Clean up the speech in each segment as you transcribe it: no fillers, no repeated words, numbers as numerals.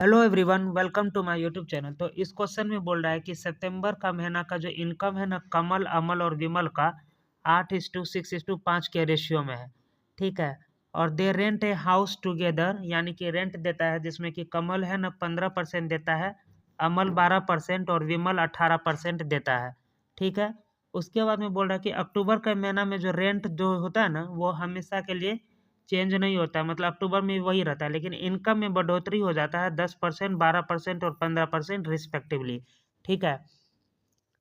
Hello everyone, welcome to my YouTube channel. तो इस question में बोल रहा है कि सितंबर का महीना का जो इनकम है ना, कमल, अमल और विमल का 8:6:5 के रेशियो में है। ठीक है। और दे रेंट ए हाउस टुगेदर, यानी कि रेंट देता है जिसमें कि कमल है ना 15% देता है, अमल 12% और विमल 18% देता है। ठीक है। उसके बाद में बोल रहा है कि अक्टूबर का महीना में जो रेंट जो होता है ना, वो हमेशा के लिए चेंज नहीं होता है, मतलब अक्टूबर में वही रहता है, लेकिन इनकम में बढ़ोतरी हो जाता है 10%, 12% और 15% रिस्पेक्टिवली। ठीक है।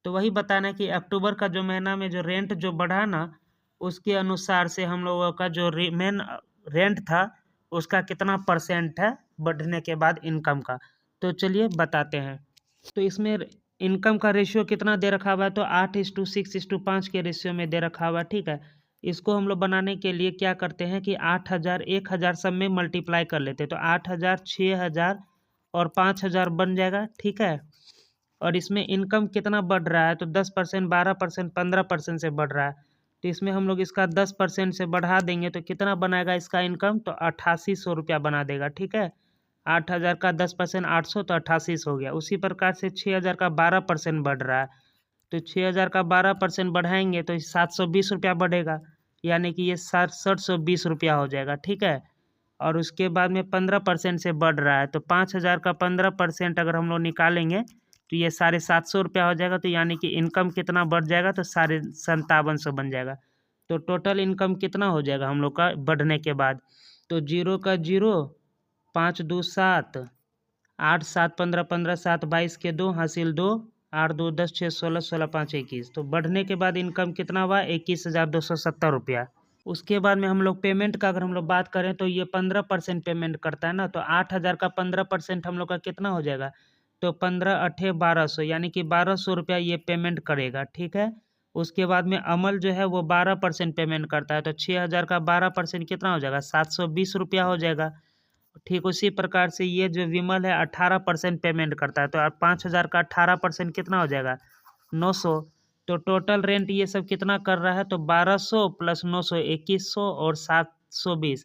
तो वही बताना है कि अक्टूबर का जो महीना में जो रेंट जो बढ़ा ना, उसके अनुसार से हम लोगों का जो मेन रेंट था उसका कितना परसेंट है बढ़ने के बाद इनकम का। तो चलिए बताते हैं। तो इसमें इनकम का रेशियो कितना दे रखा हुआ है, तो 8:6:5 के रेशियो में दे रखा हुआ है। ठीक है। इसको हम लोग बनाने के लिए क्या करते हैं कि 8,000 1,000 सब में मल्टीप्लाई कर लेते हैं, तो 8,000 6,000 और 5,000 बन जाएगा। ठीक है। और इसमें इनकम कितना बढ़ रहा है, तो 10%, 12%, 15% से बढ़ रहा है। तो इसमें हम लोग इसका 10% से बढ़ा देंगे तो कितना बनाएगा इसका इनकम, तो 8,800 रुपया बना देगा। ठीक है। 8,000 का 10%, 800, तो 8,800 हो गया। उसी प्रकार से 6,000 का 12% बढ़ रहा है, तो 6,000 का 12% बढ़ाएंगे तो 720 रुपया बढ़ेगा, यानी कि ये 720 रुपया हो जाएगा। ठीक है। और उसके बाद में 15% से बढ़ रहा है, तो 5,000 का 15% अगर हम लोग निकालेंगे तो ये 750 रुपया हो जाएगा। तो यानी कि इनकम कितना बढ़ जाएगा, तो 57,500 बन जाएगा। तो टोटल इनकम कितना हो जाएगा हम लोग का बढ़ने के बाद, तो 0 का 0, 5 2 7, 8 7 15 15 7 22 के 2 हासिल 2, 8 2 10 6 16 16 5 21। तो बढ़ने के बाद इनकम कितना हुआ, 21,270 रुपया। उसके बाद में हम लोग पेमेंट का अगर हम लोग बात करें तो ये 15% पेमेंट करता है ना, तो 8,000 का 15% हम लोग का कितना हो जाएगा, तो 15 8 1200, यानी कि 1,200 रुपया ये पेमेंट करेगा। ठीक है। उसके बाद में अमल जो है वो 12% पेमेंट करता है, तो 6,000 का 12% कितना हो जाएगा, 720 रुपया हो जाएगा। ठीक उसी प्रकार से ये जो विमल है 18% पेमेंट करता है, तो 5,000 का 18% कितना हो जाएगा, 900। तो टोटल रेंट ये सब कितना कर रहा है, तो 1,200 प्लस 900 2,100 और 720,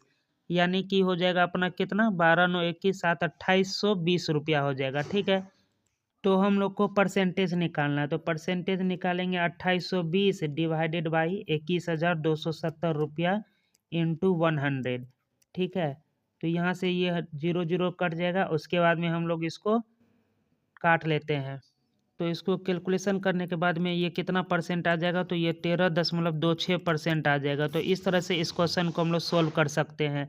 यानी कि हो जाएगा अपना कितना, 12 9 21 7 2,820 रुपया हो जाएगा। ठीक है। तो हम लोग को परसेंटेज निकालना है, तो परसेंटेज निकालेंगे 2,820 डिवाइडेड बाई 21,270 रुपया इंटू 100। ठीक है। तो यहाँ से ये 0 0 कट जाएगा, उसके बाद में हम लोग इसको काट लेते हैं। तो इसको कैलकुलेशन करने के बाद में ये कितना परसेंट आ जाएगा, तो ये 13.26% आ जाएगा। तो इस तरह से इस क्वेश्चन को हम लोग सोल्व कर सकते हैं।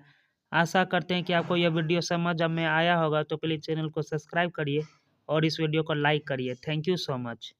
आशा करते हैं कि आपको यह वीडियो समझ में आया होगा, तो प्लीज़ चैनल को सब्सक्राइब करिए और इस वीडियो को लाइक करिए। Thank you so much.